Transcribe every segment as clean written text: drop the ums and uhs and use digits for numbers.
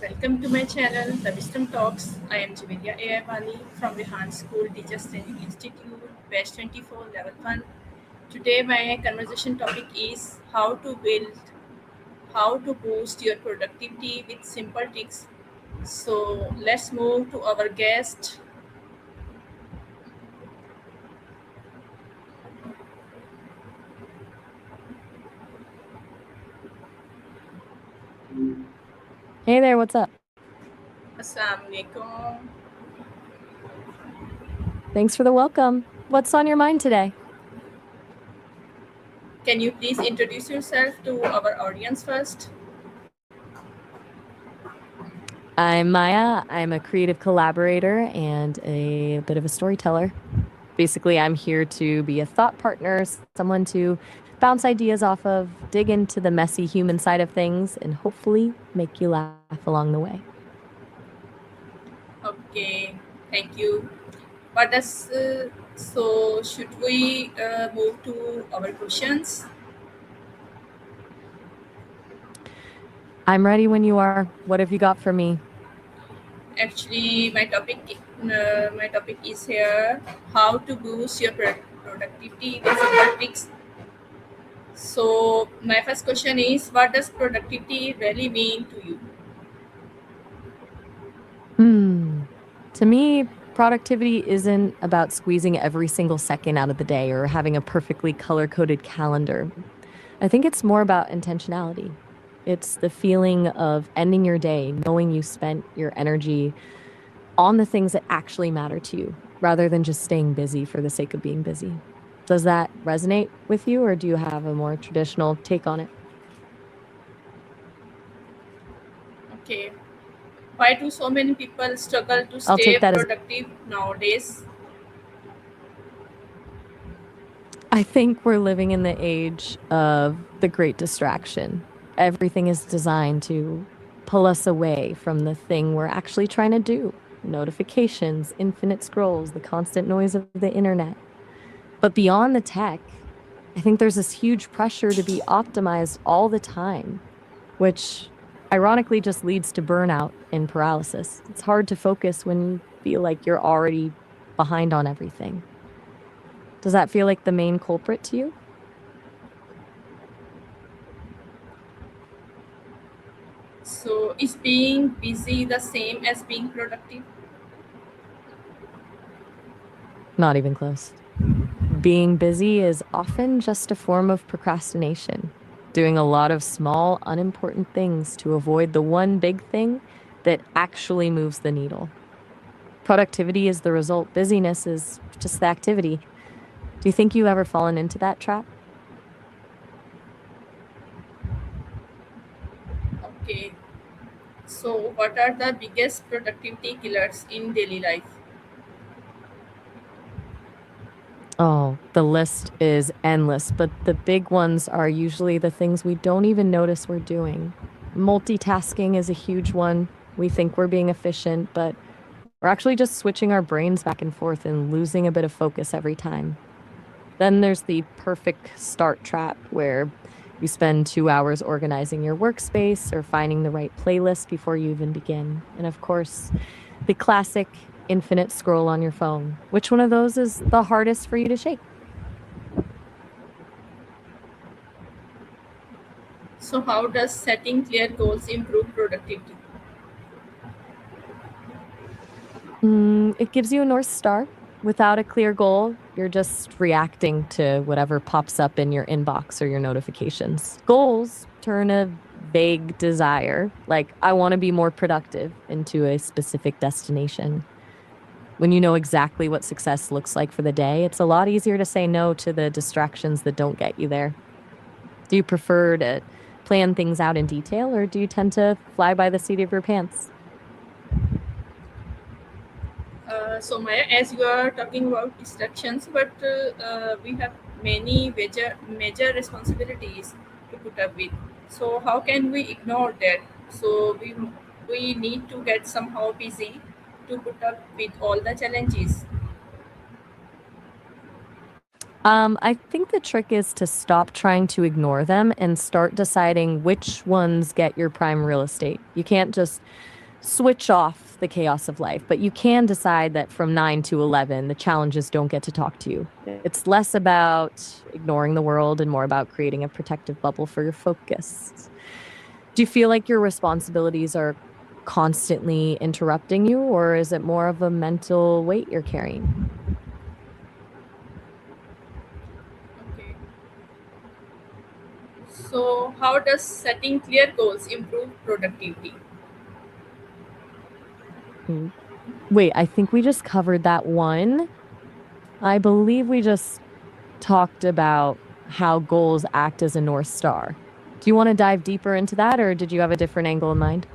Welcome to my channel, The Wisdom Talks. I am Jawaria Wali from Rehan School Teachers Training Institute, Batch 24, Level 1. Today, my conversation topic is how to boost your productivity with simple tricks. So, let's move to our guest. Hey there, what's up? Assalamu alaikum. Thanks for the welcome. What's on your mind today? Can you please introduce yourself to our audience first? I'm Maya. I'm a creative collaborator and a bit of a storyteller. Basically, I'm here to be a thought partner, someone to bounce ideas off of, dig into the messy human side of things, and hopefully make you laugh along the way. Okay, thank you. Should we move to our questions? I'm ready when you are. What have you got for me? Actually, my topic is here: how to boost your productivity with simple tricks. So, my first question is: what does productivity really mean to you? To me, productivity isn't about squeezing every single second out of the day or having a perfectly color coded calendar. I think it's more about intentionality. It's the feeling of ending your day knowing you spent your energy on the things that actually matter to you rather than just staying busy for the sake of being busy. Does that resonate with you, or do you have a more traditional take on it? Okay, why do so many people struggle to I'll stay take that as productive nowadays? I think we're living in the age of the great distraction. Everything is designed to pull us away from the thing we're actually trying to do. Notifications, infinite scrolls, the constant noise of the internet. But beyond the tech, I think there's this huge pressure to be optimized all the time, which ironically just leads to burnout and paralysis. It's hard to focus when you feel like you're already behind on everything. Does that feel like the main culprit to you? So, is being busy the same as being productive? Not even close. Being busy is often just a form of procrastination, doing a lot of small, unimportant things to avoid the one big thing that actually moves the needle. Productivity is the result, busyness is just the activity. Do you think you've ever fallen into that trap? Okay, so what are the biggest productivity killers in daily life? Oh, the list is endless, but the big ones are usually the things we don't even notice we're doing. Multitasking is a huge one. We think we're being efficient, but we're actually just switching our brains back and forth and losing a bit of focus every time. Then there's the perfect start trap where you spend 2 hours organizing your workspace or finding the right playlist before you even begin. And of course, the classic infinite scroll on your phone. Which one of those is the hardest for you to shake? So, how does setting clear goals improve productivity? It gives you a North Star. Without a clear goal, you're just reacting to whatever pops up in your inbox or your notifications. Goals turn a vague desire, like I want to be more productive, into a specific destination. When you know exactly what success looks like for the day, it's a lot easier to say no to the distractions that don't get you there. Do you prefer to plan things out in detail, or do you tend to fly by the seat of your pants? So, Maya, as you are talking about distractions, but we have many major responsibilities to put up with. So, how can we ignore that? So, we need to get somehow busy to put up with all the challenges. I think the trick is to stop trying to ignore them and start deciding which ones get your prime real estate. You can't just switch off the chaos of life, but you can decide that from 9 to 11, the challenges don't get to talk to you. It's less about ignoring the world and more about creating a protective bubble for your focus. Do you feel like your responsibilities are constantly interrupting you, or is it more of a mental weight you're carrying? Okay. So, how does setting clear goals improve productivity? Mm. Wait, I think we just covered that one. I believe we just talked about how goals act as a North Star. Do you want to dive deeper into that, or did you have a different angle in mind?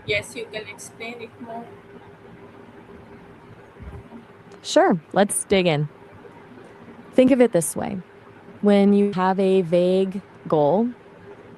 Yes, you can explain it more. Sure, let's dig in. Think of it this way: when you have a vague goal,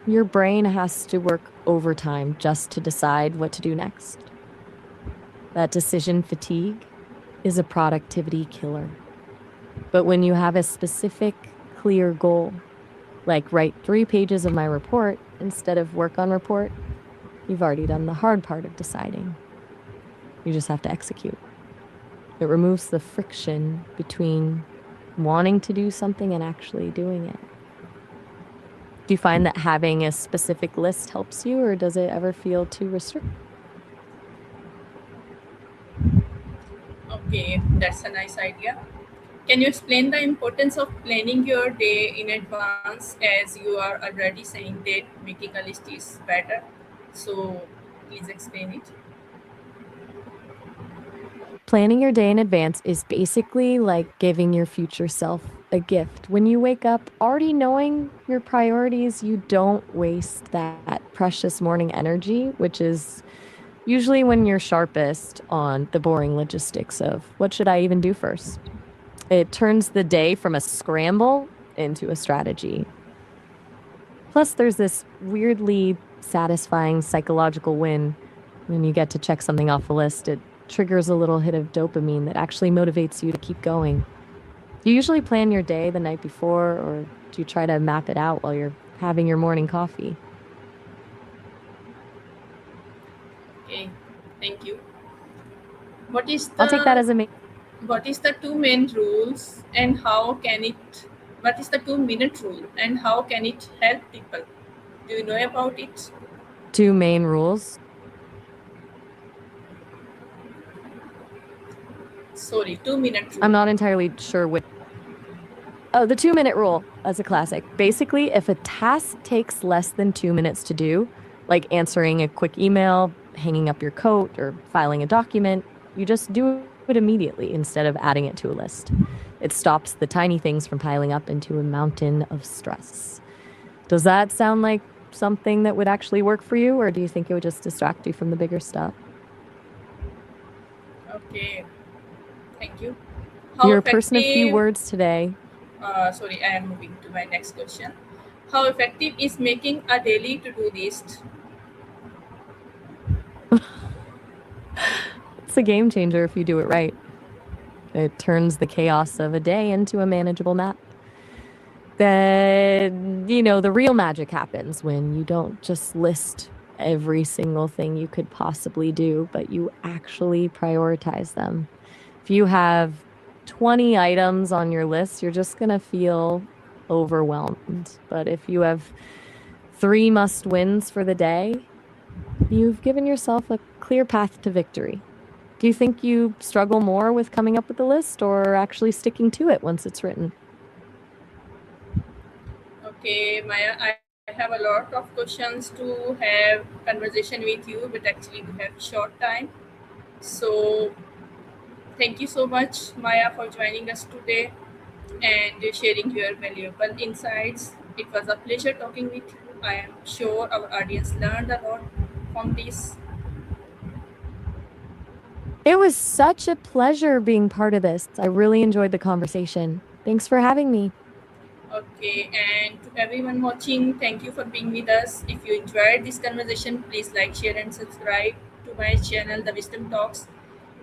your brain has to work overtime just to decide what to do next. That decision fatigue is a productivity killer. But when you have a specific, clear goal, like write 3 pages of my report instead of work on report, you've already done the hard part of deciding. You just have to execute. It removes the friction between wanting to do something and actually doing it. Do you find that having a specific list helps you, or does it ever feel too restrictive? Okay, that's a nice idea. Can you explain the importance of planning your day in advance as you are already saying that making a list is better? So, please explain it. Planning your day in advance is basically like giving your future self a gift. When you wake up already knowing your priorities, you don't waste that precious morning energy, which is usually when you're sharpest on the boring logistics of what should I even do first. It turns the day from a scramble into a strategy. Plus, there's this weirdly satisfying psychological win when you get to check something off the list. It triggers a little hit of dopamine that actually motivates you to keep going. Do you usually plan your day the night before, or do you try to map it out while you're having your morning coffee? Okay, thank you. What is I'll take that the as a what is the 2 main rules and how can it? What is the 2 minute rule and how can it help people? Do you know about it? two main rules. Sorry, 2 minute I'm rule. not entirely sure which. Oh, the 2 minute rule. That's a classic. Basically, if a task takes less than 2 minutes to do, like answering a quick email, hanging up your coat, or filing a document, you just do it immediately instead of adding it to a list. It stops the tiny things from piling up into a mountain of stress. Does that sound like something that would actually work for you, or do you think it would just distract you from the bigger stuff? Okay, thank you. How You're a person of few effective? words today. Sorry, I am moving to my next question. How effective is making a daily to-do list? It's a game changer if you do it right. It turns the chaos of a day into a manageable map. The real magic happens when you don't just list every single thing you could possibly do, but you actually prioritize them. If you have 20 items on your list, you're just going to feel overwhelmed. But if you have 3 must wins for the day, you've given yourself a clear path to victory. Do you think you struggle more with coming up with the list or actually sticking to it once it's written? Okay, Maya, I have a lot of questions to have conversation with you, but actually we have short time. So thank you so much, Maya, for joining us today and sharing your valuable insights. It was a pleasure talking with you. I am sure our audience learned a lot from this. It was such a pleasure being part of this. I really enjoyed the conversation. Thanks for having me. Okay, and to everyone watching, thank you for being with us. If you enjoyed this conversation, please like, share, and subscribe to my channel, The Wisdom Talks.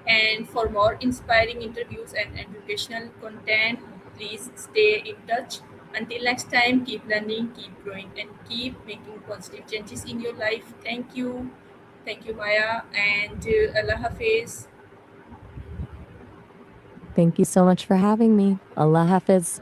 And for more inspiring interviews and educational content, please stay in touch. Until next time, keep learning, keep growing, and keep making positive changes in your life. Thank you. Thank you, Maya, and Allah Hafiz. Thank you so much for having me. Allah Hafiz.